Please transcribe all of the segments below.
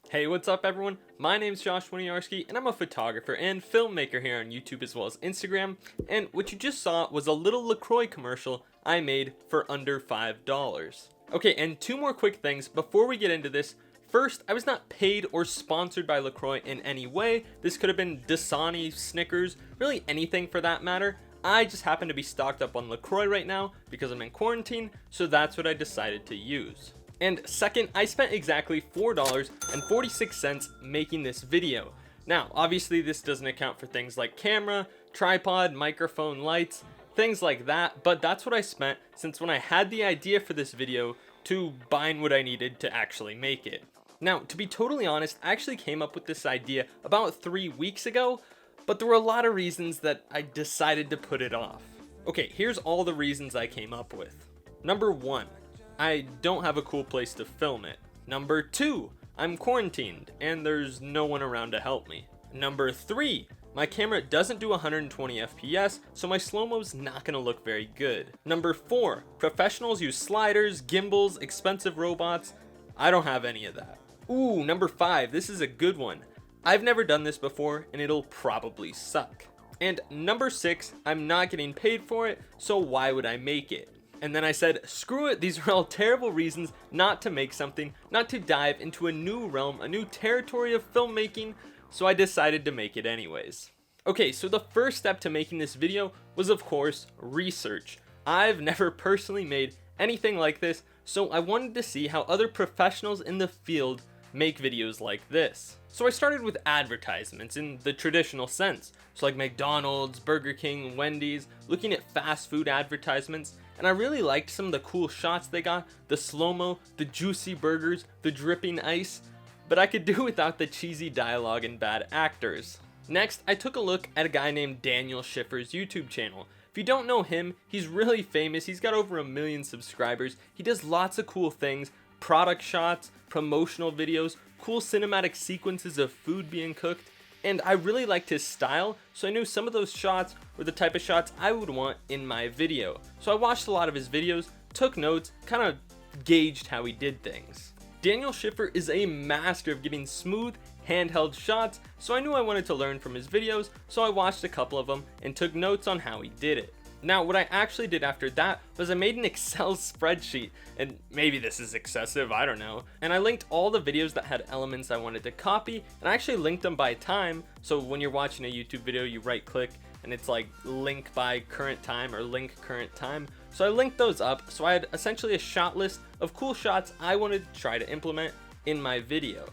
Hey, what's up everyone? My name's Winiarski and I'm a photographer and filmmaker here on YouTube as well as Instagram, and what you just saw was a little LaCroix commercial I made for under $5. Okay, and two more quick things before we get into this. First, I was not paid or sponsored by LaCroix in any way. This could have been Dasani, Snickers, really anything for that matter. I just happen to be stocked up on LaCroix right now because I'm in quarantine, so that's what I decided to use. And second, I spent exactly $4.46 making this video. Now, obviously this doesn't account for things like camera, tripod, microphone, lights, things like that, but that's what I spent since when I had the idea for this video to buying what I needed to actually make it. Now, to be totally honest, I actually came up with this idea about 3 weeks ago, but there were a lot of reasons that I decided to put it off. Okay, here's all the reasons I came up with. Number 1. I don't have a cool place to film it. Number 2, I'm quarantined and there's no one around to help me. Number 3, my camera doesn't do 120 FPS, so my slow-mo's not gonna look very good. Number 4, professionals use sliders, gimbals, expensive robots. I don't have any of that. Ooh, number 5, this is a good one. I've never done this before and it'll probably suck. And number 6, I'm not getting paid for it, so why would I make it? And then I said, screw it, these are all terrible reasons not to make something, not to dive into a new realm, a new territory of filmmaking, so I decided to make it anyways. Okay, so the first step to making this video was of course research. I've never personally made anything like this, so I wanted to see how other professionals in the field make videos like this. So I started with advertisements in the traditional sense, so like McDonald's, Burger King, Wendy's, looking at fast food advertisements, and I really liked some of the cool shots they got, the slow-mo, the juicy burgers, the dripping ice, but I could do without the cheesy dialogue and bad actors. Next, I took a look at a guy named Daniel Schiffer's YouTube channel. If you don't know him, he's really famous, he's got over 1 million subscribers, he does lots of cool things, product shots, promotional videos, cool cinematic sequences of food being cooked, and I really liked his style, so I knew some of those shots were the type of shots I would want in my video. So I watched a lot of his videos, took notes, kind of gauged how he did things. Daniel Schiffer is a master of getting smooth, handheld shots, so I knew I wanted to learn from his videos, so I watched a couple of them and took notes on how he did it. Now, what I actually did after that was I made an Excel spreadsheet, and maybe this is excessive, I don't know, and I linked all the videos that had elements I wanted to copy, and I actually linked them by time, so when you're watching a YouTube video, you right click, and it's like link by current time or link current time, so I linked those up, so I had essentially a shot list of cool shots I wanted to try to implement in my video.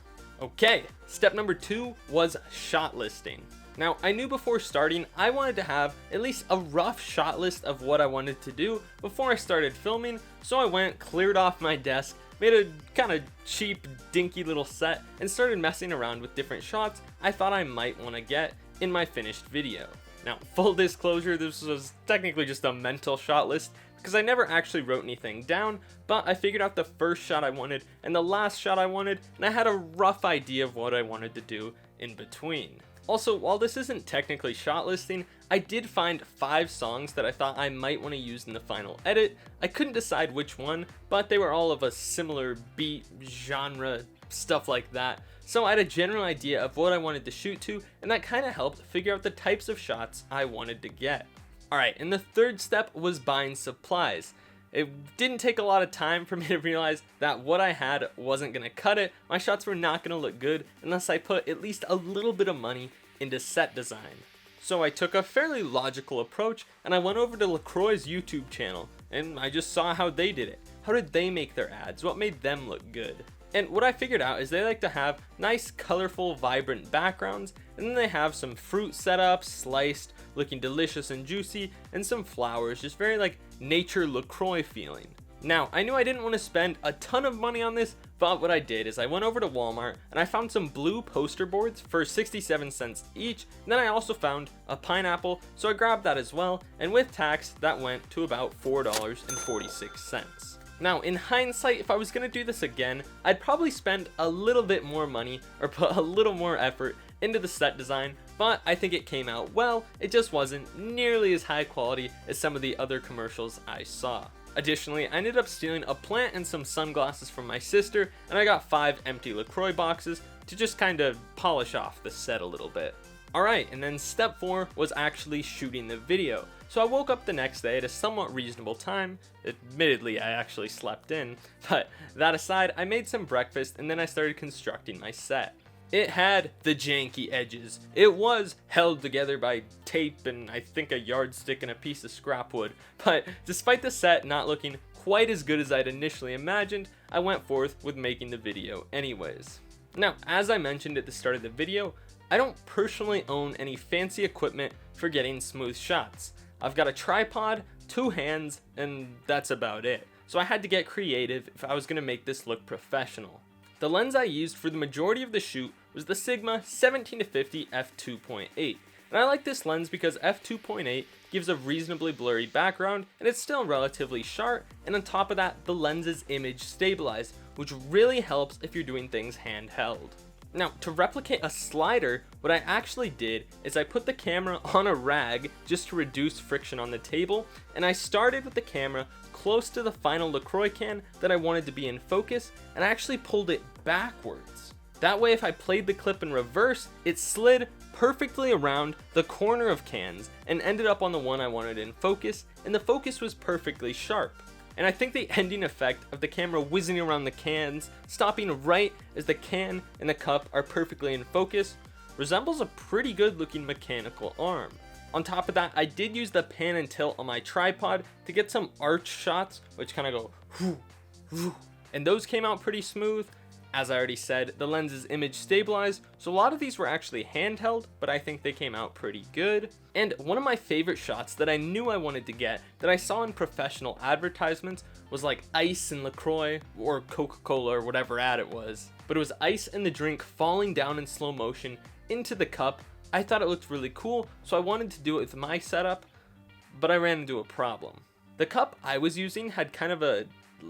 Okay, step number 2 was shot listing. Now, I knew before starting, I wanted to have at least a rough shot list of what I wanted to do before I started filming, so I went, cleared off my desk, made a kind of cheap, dinky little set, and started messing around with different shots I thought I might want to get in my finished video. Now, full disclosure, this was technically just a mental shot list, because I never actually wrote anything down, but I figured out the first shot I wanted and the last shot I wanted, and I had a rough idea of what I wanted to do in between. Also, while this isn't technically shot listing, I did find 5 songs that I thought I might want to use in the final edit. I couldn't decide which one, but they were all of a similar beat, genre, stuff like that. So I had a general idea of what I wanted to shoot to, and that kind of helped figure out the types of shots I wanted to get. Alright, and the third step was buying supplies. It didn't take a lot of time for me to realize that what I had wasn't going to cut it. My shots were not going to look good unless I put at least a little bit of money into set design. So I took a fairly logical approach and I went over to LaCroix's YouTube channel and I just saw how they did it. How did they make their ads? What made them look good? And what I figured out is they like to have nice, colorful, vibrant backgrounds, and then they have some fruit setups, sliced, looking delicious and juicy, and some flowers, just very like nature LaCroix feeling. Now, I knew I didn't want to spend a ton of money on this, but what I did is I went over to Walmart and I found some blue poster boards for 67 cents each, and then I also found a pineapple, so I grabbed that as well, and with tax, that went to about $4.46. Now, in hindsight, if I was going to do this again, I'd probably spend a little bit more money or put a little more effort into the set design, but I think it came out well. It just wasn't nearly as high quality as some of the other commercials I saw. Additionally, I ended up stealing a plant and some sunglasses from my sister, and I got 5 empty LaCroix boxes, to just kind of polish off the set a little bit. Alright, and then step 4 was actually shooting the video. So I woke up the next day at a somewhat reasonable time. Admittedly, I actually slept in, but that aside, I made some breakfast and then I started constructing my set. It had the janky edges. It was held together by tape and I think a yardstick and a piece of scrap wood. But despite the set not looking quite as good as I'd initially imagined, I went forth with making the video anyways. Now, as I mentioned at the start of the video, I don't personally own any fancy equipment for getting smooth shots. I've got a tripod, 2 hands, and that's about it. So I had to get creative if I was going to make this look professional. The lens I used for the majority of the shoot was the Sigma 17-50 f2.8. And I like this lens because f2.8 gives a reasonably blurry background and it's still relatively sharp, and on top of that, the lens is image stabilized, which really helps if you're doing things handheld. Now, to replicate a slider, what I actually did is I put the camera on a rag just to reduce friction on the table, and I started with the camera close to the final LaCroix can that I wanted to be in focus, and I actually pulled it backwards. That way, if I played the clip in reverse, it slid perfectly around the corner of cans and ended up on the one I wanted in focus, and the focus was perfectly sharp. And I think the ending effect of the camera whizzing around the cans, stopping right as the can and the cup are perfectly in focus, resembles a pretty good looking mechanical arm. On top of that, I did use the pan and tilt on my tripod to get some arch shots, which kind of go whoo, whoo, and those came out pretty smooth. As I already said, the lens is image stabilized, so a lot of these were actually handheld, but I think they came out pretty good. And one of my favorite shots that I knew I wanted to get, that I saw in professional advertisements, was like ice and LaCroix, or Coca-Cola, or whatever ad it was. But it was ice and the drink falling down in slow motion into the cup. I thought it looked really cool, so I wanted to do it with my setup, but I ran into a problem. The cup I was using had kind of a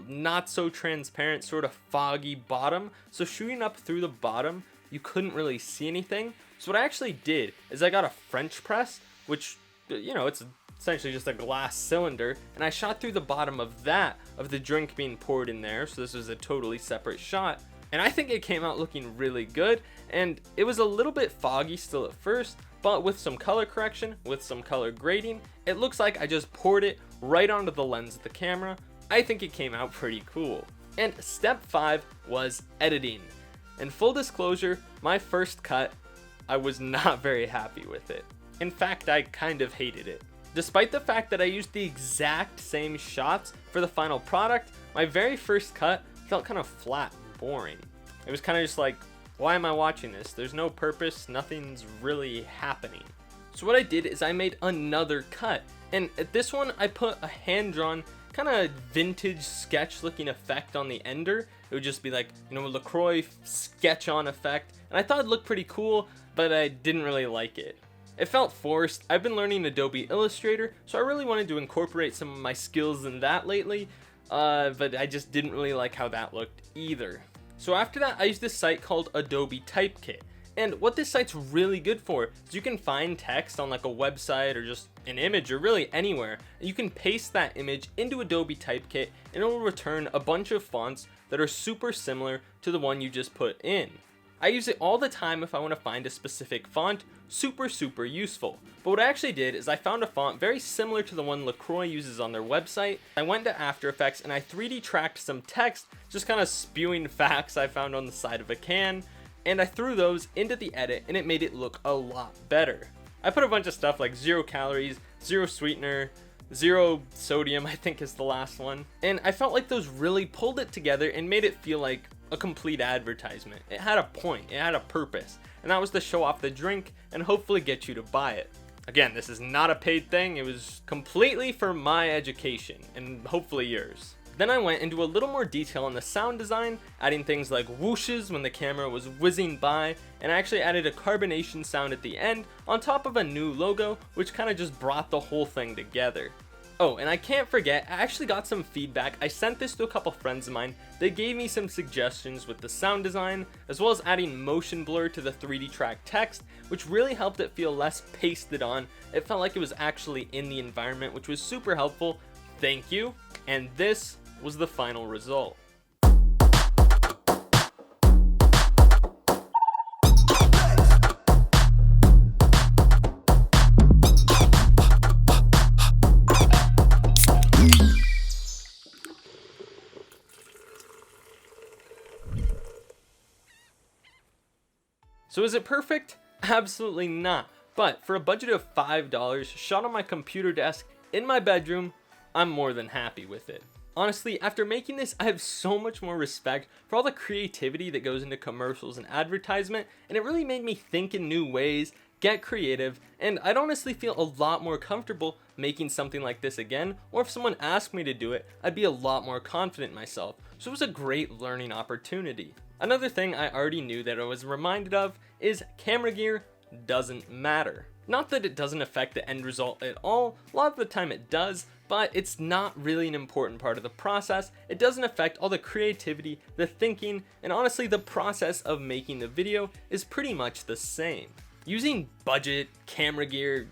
not so transparent, sort of foggy bottom, so shooting up through the bottom you couldn't really see anything. So what I actually did is I got a French press, which, you know, it's essentially just a glass cylinder, and I shot through the bottom of that, of the drink being poured in there, so this was a totally separate shot, and I think it came out looking really good. And it was a little bit foggy still at first, but with some color correction, with some color grading, it looks like I just poured it right onto the lens of the camera. I think it came out pretty cool. And step 5 was editing. And full disclosure, my first cut, I was not very happy with it. In fact, I kind of hated it. Despite the fact that I used the exact same shots for the final product, my very first cut felt kind of flat and boring. It was kind of just like, why am I watching this? There's no purpose, nothing's really happening. So what I did is I made another cut, and at this one I put a hand-drawn kind of vintage sketch looking effect on the ender. It would just be like, you know, a LaCroix sketch on effect, and I thought it looked pretty cool, but I didn't really like it. It felt forced. I've been learning Adobe Illustrator, so I really wanted to incorporate some of my skills in that lately, but I just didn't really like how that looked either. So after that, I used this site called Adobe Typekit. And what this site's really good for is you can find text on like a website or just an image or really anywhere. And you can paste that image into Adobe Typekit and it will return a bunch of fonts that are super similar to the one you just put in. I use it all the time if I want to find a specific font. Super useful. But what I actually did is I found a font very similar to the one LaCroix uses on their website. I went to After Effects and I 3D tracked some text, just kind of spewing facts I found on the side of a can, and I threw those into the edit and it made it look a lot better. I put a bunch of stuff like 0 calories, 0 sweetener, 0 sodium, I think is the last one, and I felt like those really pulled it together and made it feel like a complete advertisement. It had a point, it had a purpose, and that was to show off the drink and hopefully get you to buy it. Again, this is not a paid thing, it was completely for my education and hopefully yours. Then I went into a little more detail on the sound design, adding things like whooshes when the camera was whizzing by, and I actually added a carbonation sound at the end on top of a new logo, which kind of just brought the whole thing together. Oh, and I can't forget, I actually got some feedback. I sent this to a couple friends of mine. They gave me some suggestions with the sound design, as well as adding motion blur to the 3D track text, which really helped it feel less pasted on. It felt like it was actually in the environment, which was super helpful. Thank you. And this was the final result. So is it perfect? Absolutely not. But for a budget of $5 shot on my computer desk in my bedroom, I'm more than happy with it. Honestly, after making this, I have so much more respect for all the creativity that goes into commercials and advertisement, and it really made me think in new ways, get creative, and I'd honestly feel a lot more comfortable making something like this again, or if someone asked me to do it, I'd be a lot more confident in myself. So it was a great learning opportunity. Another thing I already knew that I was reminded of is camera gear doesn't matter. Not that it doesn't affect the end result at all, a lot of the time it does, but it's not really an important part of the process. It doesn't affect all the creativity, the thinking, and honestly the process of making the video is pretty much the same. Using budget, camera gear,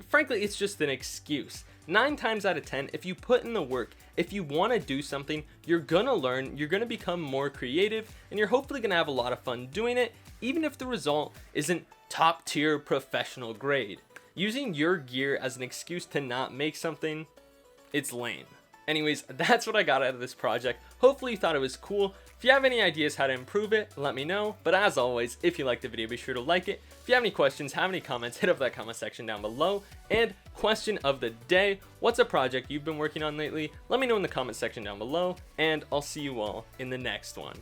frankly it's just an excuse. 9 times out of 10, if you put in the work, if you want to do something, you're gonna learn, you're gonna become more creative, and you're hopefully gonna have a lot of fun doing it, even if the result isn't top tier professional grade. Using your gear as an excuse to not make something, it's lame. Anyways, that's what I got out of this project. Hopefully you thought it was cool. If you have any ideas how to improve it, let me know. But as always, if you liked the video, be sure to like it. If you have any questions, have any comments, hit up that comment section down below. And question of the day, what's a project you've been working on lately? Let me know in the comment section down below, and I'll see you all in the next one.